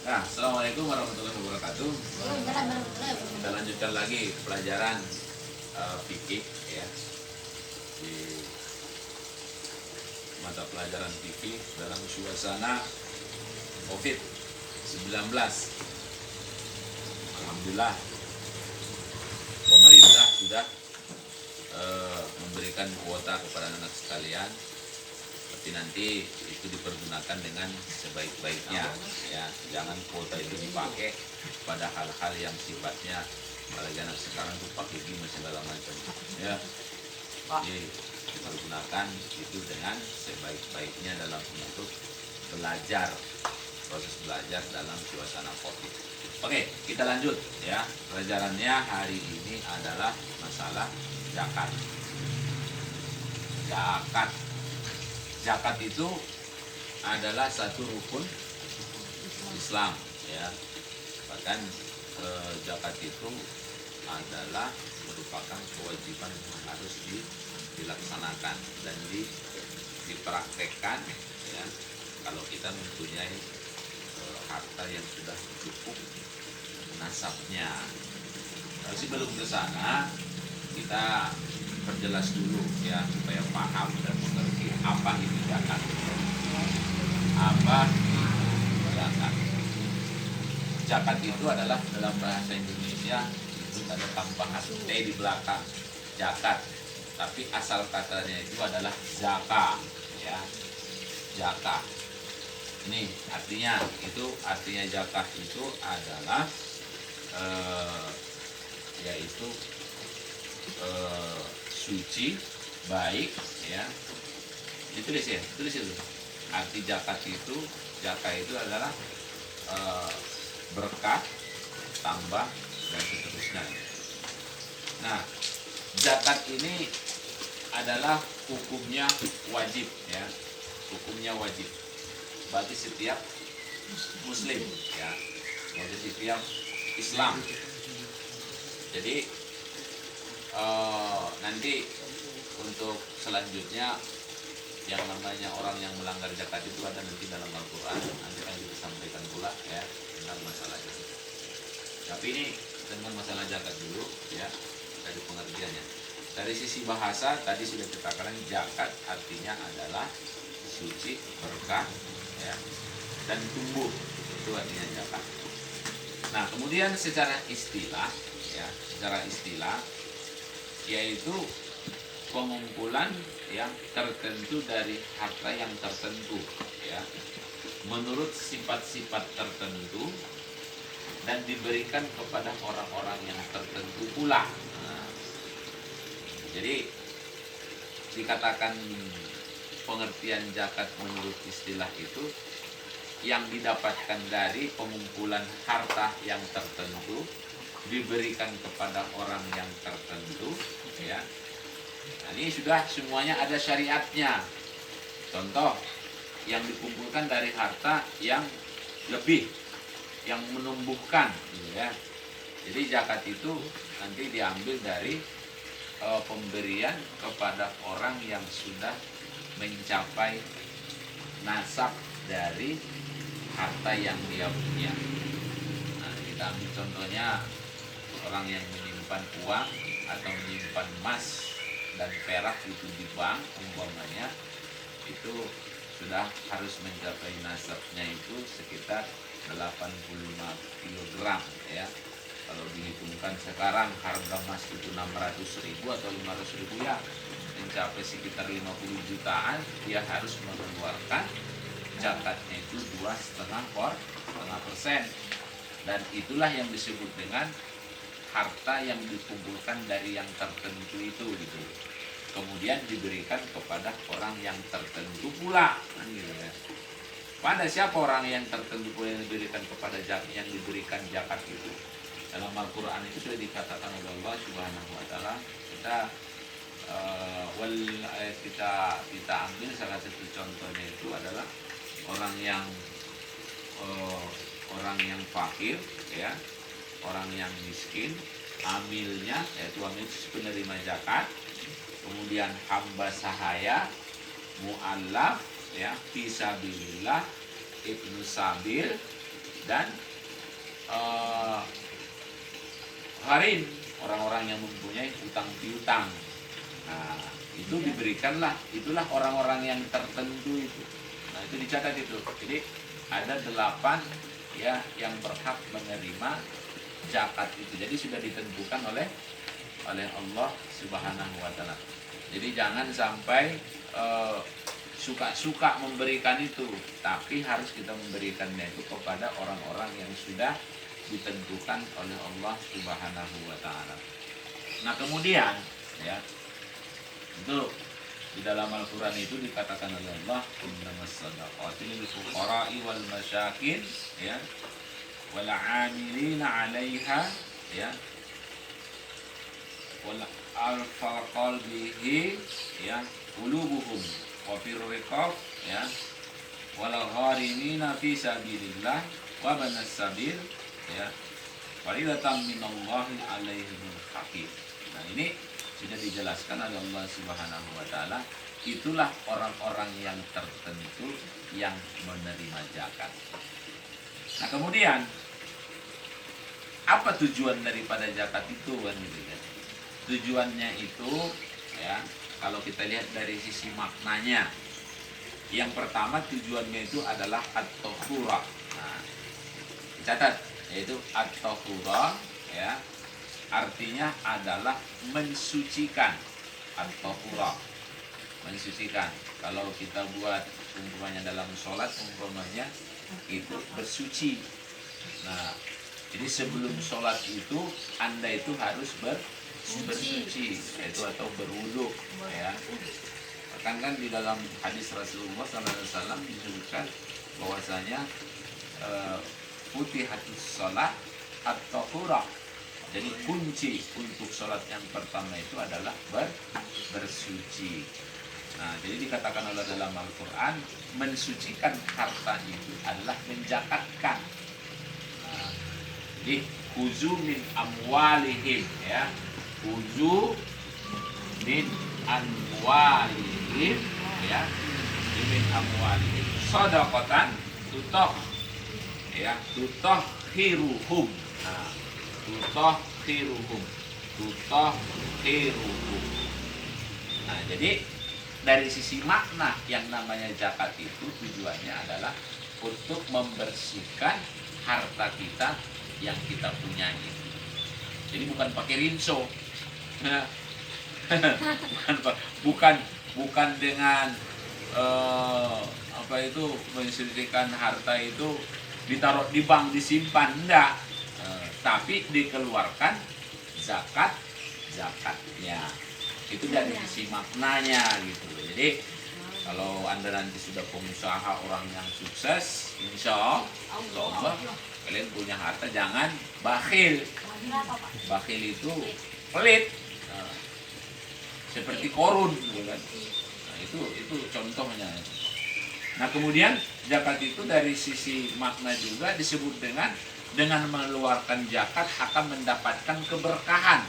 Nah, Assalamualaikum warahmatullahi wabarakatuh. Kita lanjutkan lagi pelajaran fikih ya, di mata pelajaran fikih dalam suasana COVID-19. Alhamdulillah pemerintah sudah memberikan kuota kepada anak sekalian, tapi nanti itu dipergunakan dengan sebaik-baiknya ya. Jangan kuota itu dipakai pada hal-hal yang sifatnya, apalagi anak sekarang tuh pakai game segala macam ya. Jadi dipergunakan itu dengan sebaik-baiknya dalam untuk belajar, proses belajar dalam suasana COVID. Oke, kita lanjut ya. Pelajarannya hari ini adalah masalah zakat. Zakat itu adalah satu rukun Islam ya. Bahkan zakat itu adalah merupakan kewajiban yang harus dilaksanakan dan dipraktekkan ya, kalau kita mempunyai harta yang sudah cukup nasabnya. Tapi sebelum ke sana kita perjelas dulu ya, supaya paham dan mengerti apa itu zakat. Apa zakat? Zakat itu adalah dalam bahasa Indonesia itu ada tambahan T di belakang, zakat. Tapi asal katanya itu adalah zakat ya, zakat. Ini artinya zakat itu adalah yaitu suci, baik ya. Ditulis ya, tulis itu. Arti zakat itu adalah berkah, tambah dan seterusnya. Nah, zakat ini adalah hukumnya wajib ya. Hukumnya wajib bagi setiap muslim ya, bagi setiap Islam. Jadi nanti untuk selanjutnya yang namanya orang yang melanggar zakat itu ada nanti dalam Al-Quran, nanti akan disampaikan pula ya tentang masalah itu. Tapi ini tentang masalah zakat dulu ya, dari pengertiannya. Dari sisi bahasa tadi sudah kita katakan zakat artinya adalah suci, berkah ya, dan tumbuh, itu artinya zakat. Nah, kemudian secara istilah yaitu pengumpulan yang tertentu dari harta yang tertentu ya, menurut sifat-sifat tertentu dan diberikan kepada orang-orang yang tertentu pula. Nah, jadi dikatakan pengertian zakat menurut istilah itu yang didapatkan dari pengumpulan harta yang tertentu diberikan kepada orang yang tertentu ya. Nah, ini sudah semuanya ada syariatnya. Contoh yang dikumpulkan dari harta yang lebih, yang menumbuhkan gitu ya. Jadi zakat itu nanti diambil dari pemberian kepada orang yang sudah mencapai nasab dari harta yang dia punya. Nah, kita ambil contohnya orang yang menyimpan uang atau menyimpan emas dan perak itu di bank umpamanya, itu sudah harus mencapai nasabnya itu sekitar 85 kg ya. Kalau dihitungkan sekarang harga emas itu 600.000 atau 500.000 ya, mencapai sekitar 50 jutaan, dia harus mengeluarkan zakatnya itu 2,5%. Dan itulah yang disebut dengan harta yang dikumpulkan dari yang tertentu itu gitu. Kemudian diberikan kepada orang yang tertentu pula gitu ya. Pada siapa orang yang tertentu pula yang diberikan kepada yang diberikan zakat itu? Dalam Al-Quran itu sudah dikatakan oleh Allah Subhanahu Wa Taala. Kita ambil salah satu contohnya itu adalah orang yang fakir ya, orang yang miskin, amilnya yaitu amil penerima zakat, kemudian hamba sahaya, mu'allaf ya, fisabilillah, ibnu sabil, dan harin, orang-orang yang mempunyai utang piutang. Nah, itu diberikanlah, itulah orang-orang yang tertentu itu. Nah, itu dicatat itu. Jadi ada 8 ya yang berhak menerima zakat itu. Jadi sudah ditentukan oleh Allah Subhanahu wa taala. Jadi jangan sampai suka-suka memberikan itu, tapi harus kita memberikannya itu kepada orang-orang yang sudah ditentukan oleh Allah Subhanahu wa taala. Nah, kemudian ya, itu di dalam Al-Qur'an itu dikatakan oleh Allah, innamas shadaqatu lil fuqara'i wal masyakin ya, wal 'amilina 'alaiha ya, wal alfaqal bihi ya, qulubuhum wa fir riqab ya, wal gharimina fi sabilillah wa banas sabil ya, faridatan minallahi 'alaihimul hakim. Nah, ini sudah dijelaskan oleh Allah Subhanahu wa taala, itulah orang-orang yang tertentu yang menerima zakat. Nah, kemudian apa tujuan daripada zakat itu kan gitu ya? Tujuannya itu ya, kalau kita lihat dari sisi maknanya, yang pertama tujuannya itu adalah at-tahura. Nah, dicatat, yaitu at-tahura ya, artinya adalah mensucikan. At-tahura, mensucikan. Kalau kita buat umpamanya dalam sholat, umpamanya itu bersuci. Nah, jadi sebelum sholat itu Anda itu harus bersuci, yaitu atau berwudu ya. Bahkan kan di dalam hadis Rasulullah SAW disebutkan bahwasanya futihatus shalah at-tahurah. Jadi kunci untuk sholat yang pertama itu adalah bersuci. Nah, jadi dikatakan oleh dalam Al-Quran, mensucikan harta itu adalah menjakatkan. Nah, jadi khuzu min amwalihim ya, khuzu min amwalihim ya, min amwalihim shadaqatan tutahhiruhum. Nah, tutahhiruhum. Nah, jadi dari sisi makna yang namanya zakat itu tujuannya adalah untuk membersihkan harta kita yang kita punya itu. Jadi bukan pakai rinso. bukan dengan mensucikan harta itu ditaruh di bank disimpan, enggak. Tapi dikeluarkan zakatnya. Itu dari sisi maknanya gitu. Jadi kalau Anda nanti sudah pengusaha, orang yang sukses, insya Allah kalian punya harta, jangan bakhil. Bakhil itu pelit, seperti korun gitu kan. Nah, itu contohnya. Nah, kemudian zakat itu dari sisi makna juga disebut dengan mengeluarkan zakat akan mendapatkan keberkahan.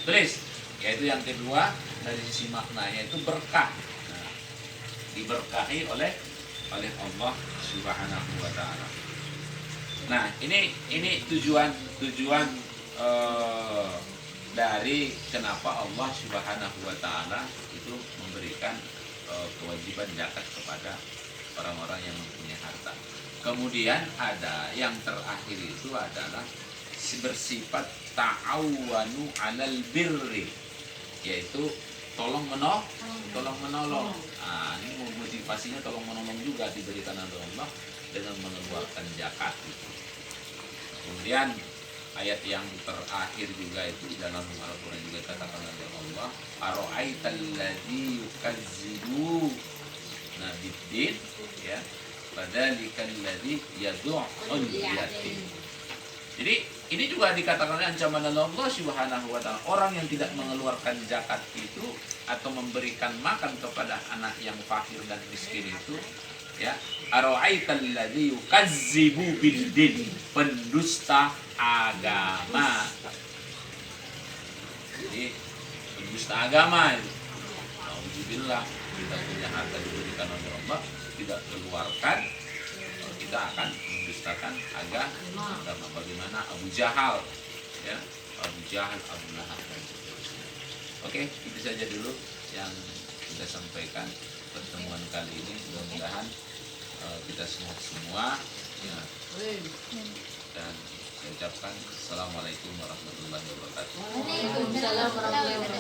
Tulis, yaitu yang kedua dari sisi maknanya itu berkah. Nah, diberkahi oleh Allah Subhanahu wa taala. Nah, ini tujuan dari kenapa Allah Subhanahu wa taala itu memberikan kewajiban zakat kepada orang-orang yang mempunyai harta. Kemudian ada yang terakhir itu adalah bersifat ta'awwanu 'alal birri, yaitu tolong menolong. Nah, ini motivasinya tolong menolong juga diberikan oleh Allah dengan mengeluarkan zakat itu. Kemudian ayat yang terakhir juga itu di dalam Al-Qur'an juga katakan oleh Allah, ara'aital ladzi yukazzibu biddin ya, fadzalikal ladzi yad'ul yatim. Jadi ini juga dikatakan oleh ancaman Allah Subhanahu wa taala, orang yang tidak mengeluarkan zakat itu atau memberikan makan kepada anak yang fakir dan miskin itu ya, ara'aital ladzi yukazzibu biddin, pendusta agama. Jadi pendusta agama itu, alhamdulillah kita punya harta diberikan oleh Allah, tidak keluarkan, kita akan mendustakan agama. Bagaimana Abu Jahal, ya, Abu Jahal, Abu Lahab dan seterusnya. Oke, itu saja dulu yang kita sampaikan pertemuan kali ini. Mudah-mudahan kita sehat semua, ya. Dan saya ucapkan assalamualaikum warahmatullahi wabarakatuh. Waalaikumsalam warahmatullahi wabarakatuh.